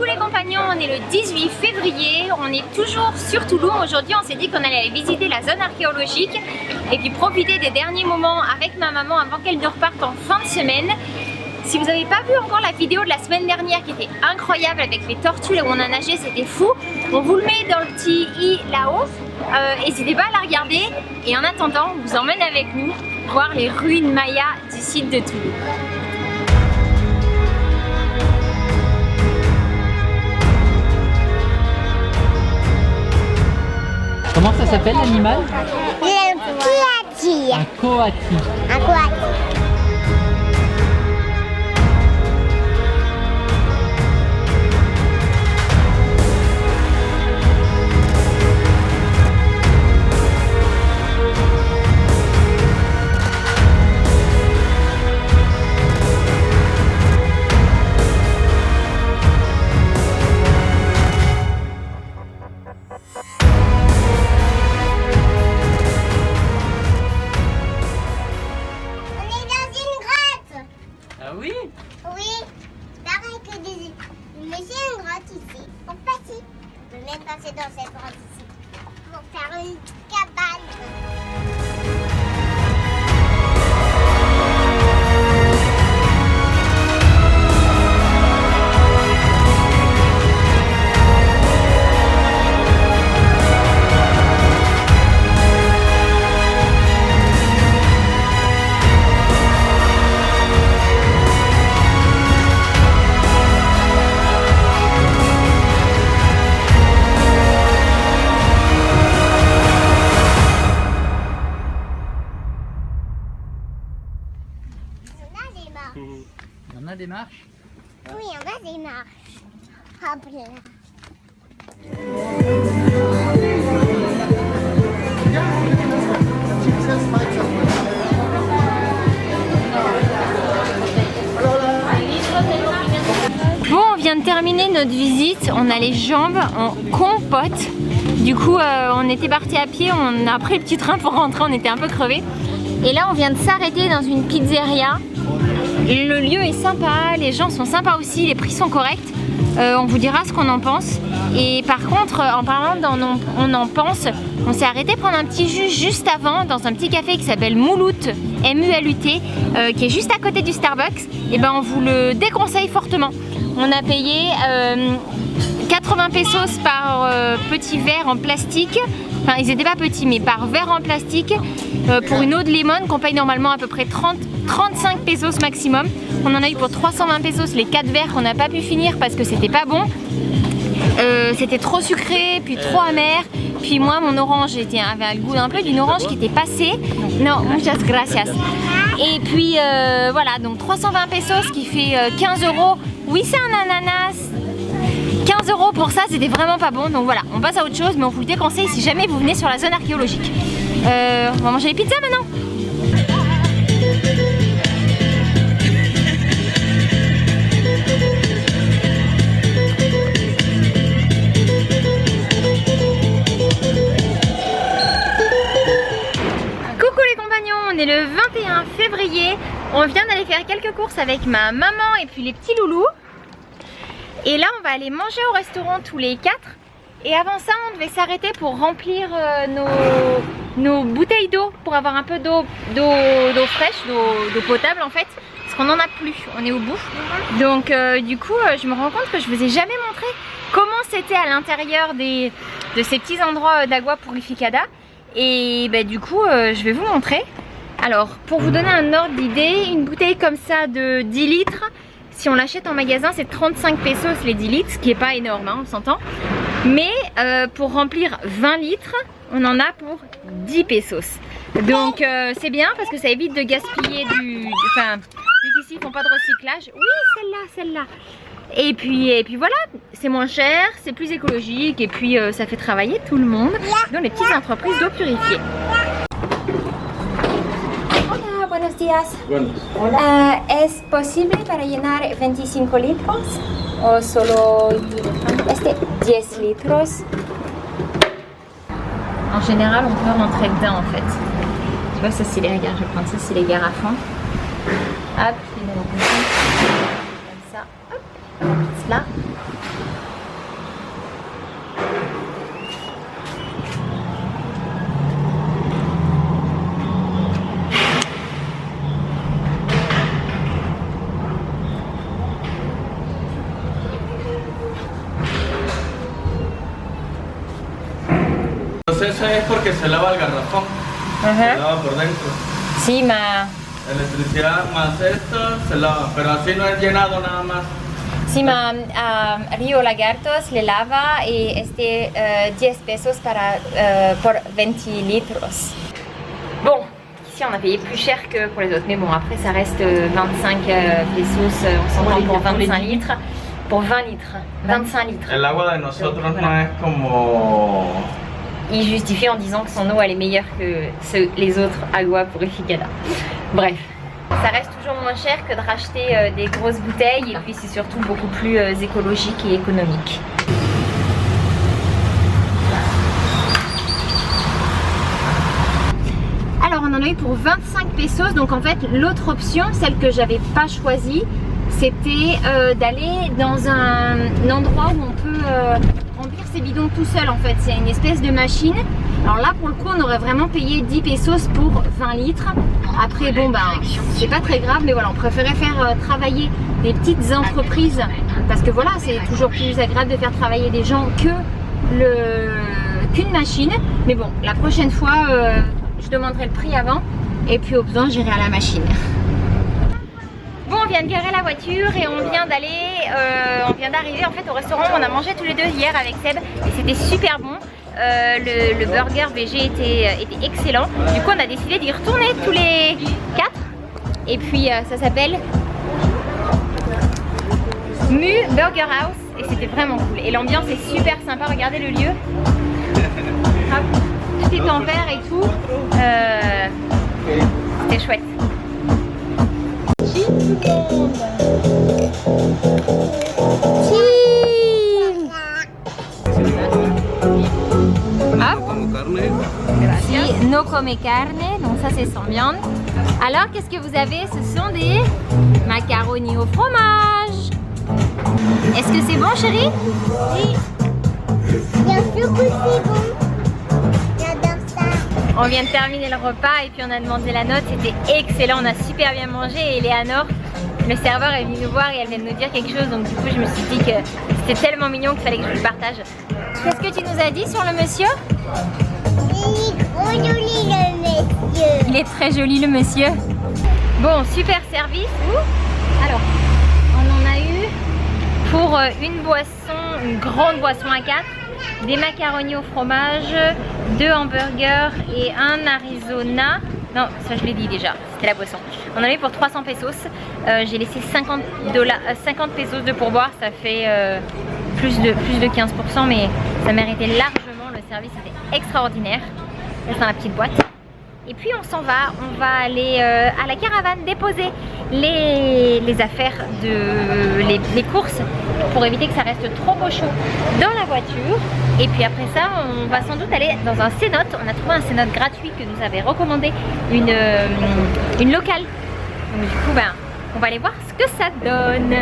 Coucou les compagnons, on est le 18 février, on est toujours sur Toulouse. Aujourd'hui on s'est dit qu'on allait aller visiter la zone archéologique et puis profiter des derniers moments avec ma maman avant qu'elle ne reparte en fin de semaine. Si vous n'avez pas vu encore la vidéo de la semaine dernière qui était incroyable avec les tortues là où on a nagé, c'était fou. On vous le met dans le petit i là-haut, n'hésitez pas à la regarder. Et en attendant, on vous emmène avec nous voir les ruines mayas du site de Toulouse. Comment ça s'appelle l'animal? Un coati. Un coati. Un coati. Ah oui? Oui, pareil que des... Mais c'est une grotte ici, pour passer. On peut même passer dans cette grotte ici, pour faire une cabane. Il y en a des marches? Oui, on a des marches. Hop là. Bon, on vient de terminer notre visite, on a les jambes en compote. Du coup, on était parti à pied, on a pris le petit train pour rentrer, on était un peu crevés. Et là, on vient de s'arrêter dans une pizzeria. Le lieu est sympa, les gens sont sympas aussi, les prix sont corrects. On vous dira ce qu'on en pense. Et par contre, en parlant on en pense, on s'est arrêté prendre un petit jus juste avant dans un petit café qui s'appelle Moulout, M-U-L-U-T, qui est juste à côté du Starbucks. Et ben on vous le déconseille fortement. On a payé 80 pesos par petit verre en plastique. Enfin, ils n'étaient pas petits, mais par verre en plastique pour une eau de lemon qu'on paye normalement à peu près 35 pesos maximum. On en a eu pour 320 pesos les 4 verres qu'on n'a pas pu finir parce que c'était pas bon. C'était trop sucré, puis trop amer. Puis moi, mon orange avait le goût un peu d'une orange qui était passée. Non, muchas gracias. Et puis voilà, donc 320 pesos qui fait 15 euros. Oui, c'est un ananas. 15 euros pour ça, c'était vraiment pas bon. Donc voilà, on passe à autre chose, mais on vous le déconseille si jamais vous venez sur la zone archéologique. On va manger les pizzas maintenant. Coucou les compagnons, on est le 21 février. On vient d'aller faire quelques courses avec ma maman et puis les petits loulous. Et là on va aller manger au restaurant tous les 4. Et avant ça on devait s'arrêter pour remplir nos bouteilles d'eau, pour avoir un peu d'eau fraîche, d'eau potable en fait. Parce qu'on n'en a plus, on est au bout. Donc du coup je me rends compte que je vous ai jamais montré comment c'était à l'intérieur de ces petits endroits d'agua purificada. Et bah, du coup je vais vous montrer. Alors pour vous donner un ordre d'idée, une bouteille comme ça de 10 litres, si on l'achète en magasin, c'est 35 pesos les 10 litres, ce qui n'est pas énorme, hein, on s'entend. Mais pour remplir 20 litres, on en a pour 10 pesos. Donc c'est bien parce que ça évite de gaspiller enfin, vu qu'ici ils font pas de recyclage. Oui, celle-là. Et puis voilà, c'est moins cher, c'est plus écologique et puis ça fait travailler tout le monde dans les petites entreprises d'eau purifiée. Buenos días. ¿Es posible para llenar 25 litros o solo 10 litros? En général, on peut rentrer dedans en fait. Tu vois, ça c'est les, regarde, je vais prendre ça, c'est les garafons. Hop, comme ça, hop, là. porque se lava el garrafón, se lava por dentro. Sí, ma... Electricidad más esto se lava, pero así no es llenado nada más. Sí, ma, Rio Lagartos le lava y 10 pesos por 20 litros. Bon, ici on a payé plus cher que pour les autres, mais bon, après ça reste 25 pesos, on s'entend pour 25 litres. Pour 20 litres, 25 litres. El agua de nosotros no es como... Il justifie en disant que son eau elle est meilleure que les autres agua purificada. Bref, ça reste toujours moins cher que de racheter des grosses bouteilles et puis c'est surtout beaucoup plus écologique et économique. Alors on en a eu pour 25 pesos, donc en fait l'autre option, celle que j'avais pas choisie, c'était d'aller dans un endroit où on peut remplir ses bidons tout seul en fait. C'est une espèce de machine. Alors là pour le coup on aurait vraiment payé 10 pesos pour 20 litres. Après bon ben c'est pas très grave, mais voilà, on préférait faire travailler des petites entreprises parce que voilà, c'est toujours plus agréable de faire travailler des gens qu'une machine. Mais bon, la prochaine fois je demanderai le prix avant et puis au besoin j'irai à la machine. Bon, on vient de garer la voiture et on vient d'arriver en fait au restaurant. On a mangé tous les deux hier avec Seb et c'était super bon. Le burger VG était excellent. Du coup, on a décidé d'y retourner tous les 4. Et puis, ça s'appelle Mu Burger House et c'était vraiment cool. Et l'ambiance est super sympa. Regardez le lieu. Hop, tout est en verre et tout. C'était chouette. Si, no come carne, donc ça c'est sans viande. Alors qu'est-ce que vous avez? Ce sont des macaronis au fromage. Est-ce que c'est bon, chérie? Oui. Bien sûr que c'est bon. J'adore ça. On vient de terminer le repas et puis on a demandé la note. C'était excellent, on a super bien mangé. Et Eleanor, le serveur, est venu nous voir et elle vient de nous dire quelque chose. Donc du coup je me suis dit que c'était tellement mignon qu'il fallait que je le partage. Qu'est-ce que tu nous as dit sur le monsieur? Il est trop joli le monsieur. Il est très joli le monsieur. Bon, super service. Alors, on en a eu pour une grande boisson à 4, des macaronis au fromage, 2 hamburgers et un Arizona. Non, ça je l'ai dit déjà, c'était la boisson. On en a eu pour 300 pesos. J'ai laissé 50 pesos de pourboire, ça fait plus de 15%, mais ça méritait largement. Le service était extraordinaire. Là, c'est dans la petite boîte. Et puis on s'en va, on va aller à la caravane déposer les affaires, les courses, pour éviter que ça reste trop au chaud dans la voiture. Et puis après ça, on va sans doute aller dans un cénote. On a trouvé un cénote gratuit que nous avait recommandé une locale. Donc du coup, ben, on va aller voir ce que ça donne.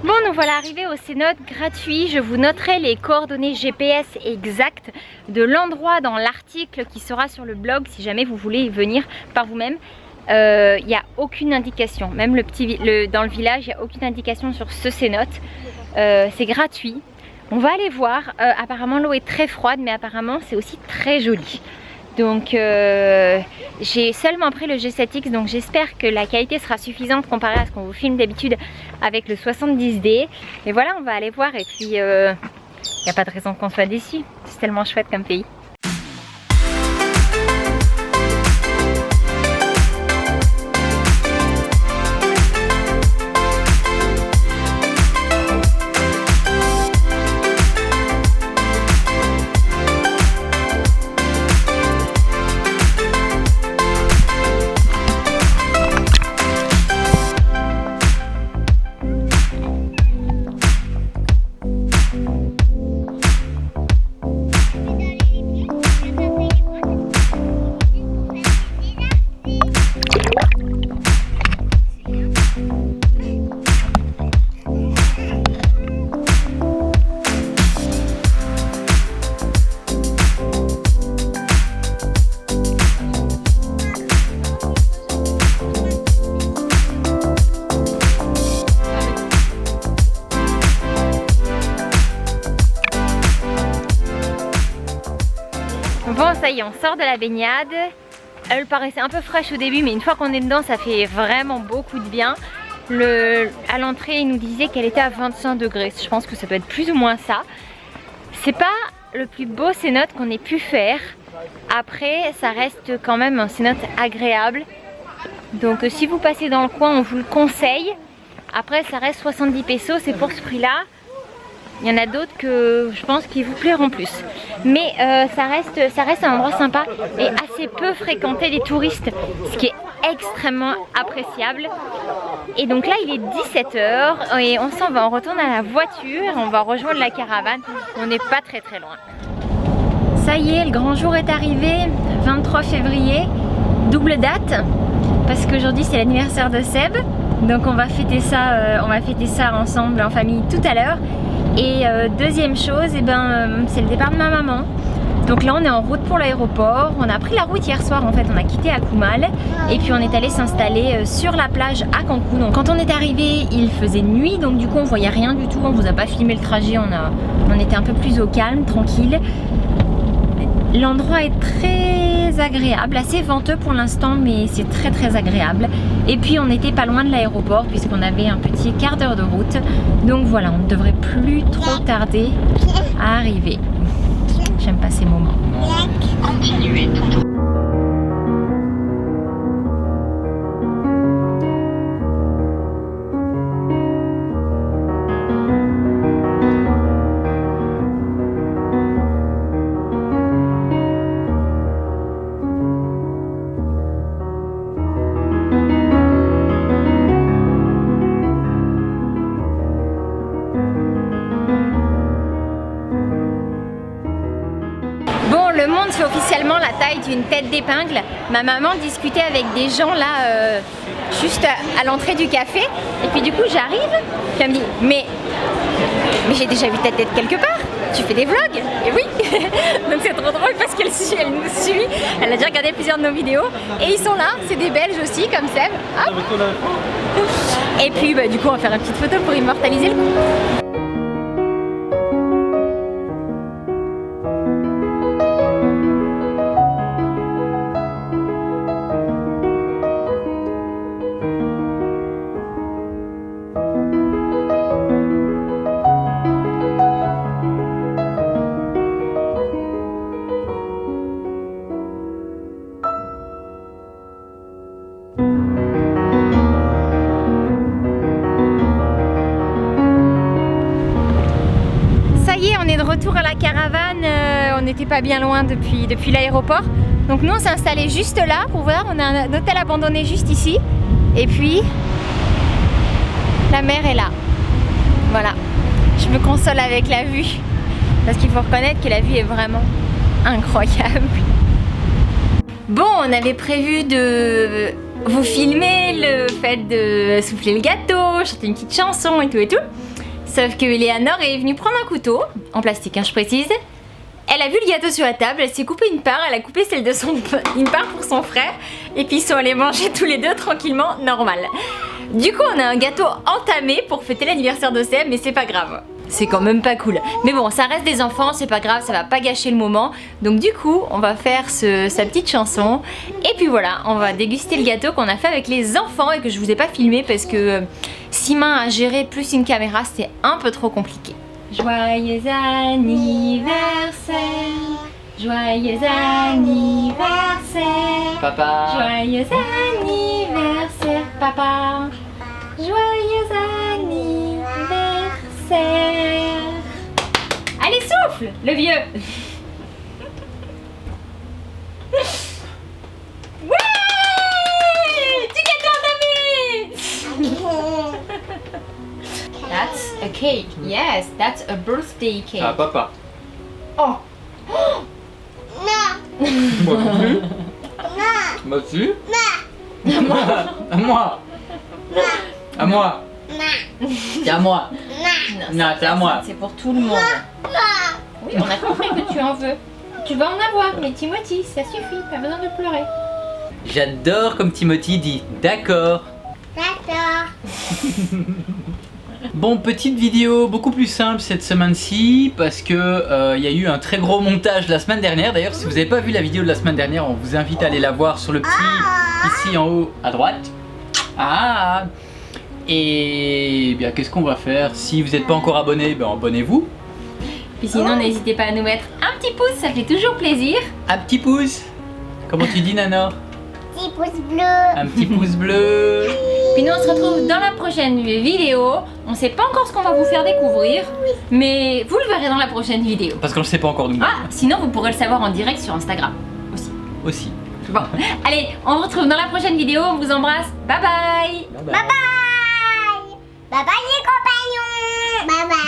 Bon, nous voilà arrivés au cénote gratuit. Je vous noterai les coordonnées GPS exactes de l'endroit dans l'article qui sera sur le blog si jamais vous voulez y venir par vous-même. Il n'y a aucune indication, même dans le village, il n'y a aucune indication sur ce cénote. C'est gratuit. On va aller voir. Apparemment l'eau est très froide, mais apparemment c'est aussi très joli. Donc j'ai seulement pris le G7X, donc j'espère que la qualité sera suffisante comparée à ce qu'on vous filme d'habitude avec le 70D. Et voilà, on va aller voir et puis il n'y a pas de raison qu'on soit déçu. C'est tellement chouette comme pays. y est, on sort de la baignade. Elle paraissait un peu fraîche au début, mais une fois qu'on est dedans, ça fait vraiment beaucoup de bien. À l'entrée, il nous disait qu'elle était à 25 degrés. Je pense que ça doit être plus ou moins ça. C'est pas le plus beau cénote qu'on ait pu faire. Après, ça reste quand même un cénote agréable. Donc si vous passez dans le coin, on vous le conseille. Après, ça reste 70 pesos, c'est pour ce prix-là. Il y en a d'autres que je pense qui vous plairont plus. Mais ça reste un endroit sympa et assez peu fréquenté des touristes, ce qui est extrêmement appréciable. Et donc là, il est 17 h et on s'en va, on retourne à la voiture, on va rejoindre la caravane. On n'est pas très loin. Ça y est, le grand jour est arrivé, 23 février, double date, parce qu'aujourd'hui c'est l'anniversaire de Seb. Donc on va fêter ça ensemble en famille tout à l'heure. Et deuxième chose, c'est le départ de ma maman. Donc là on est en route pour l'aéroport. On a pris la route hier soir en fait, on a quitté Akumal et puis on est allé s'installer sur la plage à Cancun. Donc quand on est arrivé, il faisait nuit, donc du coup on voyait rien du tout. On vous a pas filmé le trajet, on était un peu plus au calme, tranquille. L'endroit est très agréable, assez venteux pour l'instant, mais c'est très agréable. Et puis on n'était pas loin de l'aéroport puisqu'on avait un petit quart d'heure de route. Donc voilà, on ne devrait plus trop tarder à arriver. J'aime pas ces moments. Continuez tout droit. Le monde fait officiellement la taille d'une tête d'épingle. Ma maman discutait avec des gens là, juste à l'entrée du café. Et puis du coup j'arrive, puis elle me dit mais j'ai déjà vu ta tête quelque part. Tu fais des vlogs? Et oui. Donc c'est trop drôle parce qu'elle nous suit. Elle a déjà regardé plusieurs de nos vidéos. Et ils sont là, c'est des Belges aussi comme Seb. Hop. Et puis du coup on va faire une petite photo pour immortaliser le coup. On est de retour à la caravane, on n'était pas bien loin depuis l'aéroport. Donc nous on s'est installé juste là pour voir, on a un hôtel abandonné juste ici. Et puis la mer est là. Voilà, je me console avec la vue. Parce qu'il faut reconnaître que la vue est vraiment incroyable. Bon, on avait prévu de vous filmer le fait de souffler le gâteau, chanter une petite chanson et tout. Sauf que Eleanor est venue prendre un couteau, en plastique hein, je précise. Elle a vu le gâteau sur la table, elle s'est coupé une part, elle a coupé celle de une part pour son frère. Et puis ils sont allés manger tous les deux tranquillement, normal. Du coup on a un gâteau entamé pour fêter l'anniversaire de Seb, mais c'est pas grave. C'est quand même pas cool. Mais bon, ça reste des enfants, c'est pas grave, ça va pas gâcher le moment. Donc du coup, on va faire sa petite chanson. Et puis voilà, on va déguster le gâteau qu'on a fait avec les enfants et que je vous ai pas filmé parce que Simain a géré plus une caméra, c'était un peu trop compliqué. Joyeux anniversaire, joyeux anniversaire, Papa. Joyeux anniversaire, papa. Joyeux anniversaire. Allez, souffle, le vieux. Ouais, du gâteau entamé. That's a cake. Yes, that's a birthday cake. Ah, papa. Oh. Non, Moi aussi. non, Moi aussi. non, À moi. À moi. non, C'est à moi. non, Non, c'est à moi. C'est pour tout le monde. non. Oui, on a compris que tu en veux. Tu vas en avoir, mais Timothy, ça suffit, pas besoin de pleurer. J'adore comme Timothy dit d'accord. D'accord. Bon, petite vidéo beaucoup plus simple cette semaine-ci parce que il y a eu un très gros montage la semaine dernière. D'ailleurs, si vous n'avez pas vu la vidéo de la semaine dernière, on vous invite à aller la voir sur le petit ici en haut à droite. Ah. Et bien, qu'est-ce qu'on va faire? Si vous n'êtes pas encore abonné, ben abonnez-vous. Puis sinon, n'hésitez pas à nous mettre un petit pouce, ça fait toujours plaisir. Un petit pouce. Comment tu dis, Nana? Petit pouce bleu. Un petit pouce bleu. Puis nous, on se retrouve dans la prochaine vidéo. On sait pas encore ce qu'on va vous faire découvrir, mais vous le verrez dans la prochaine vidéo. Parce qu'on ne le sait pas encore nous. Ah, sinon vous pourrez le savoir en direct sur Instagram aussi. Aussi. Bon, allez, on vous retrouve dans la prochaine vidéo. On vous embrasse. Bye bye. Bye Bye bye. Bye bye les compagnons. Bye bye.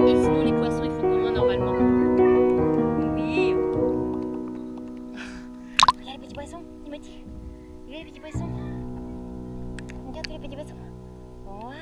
Et sinon les poissons ils font comment normalement? Oui. Regarde les petits poissons, Timothy. Regarde les petits poissons. Regarde tous les petits poissons. Wow.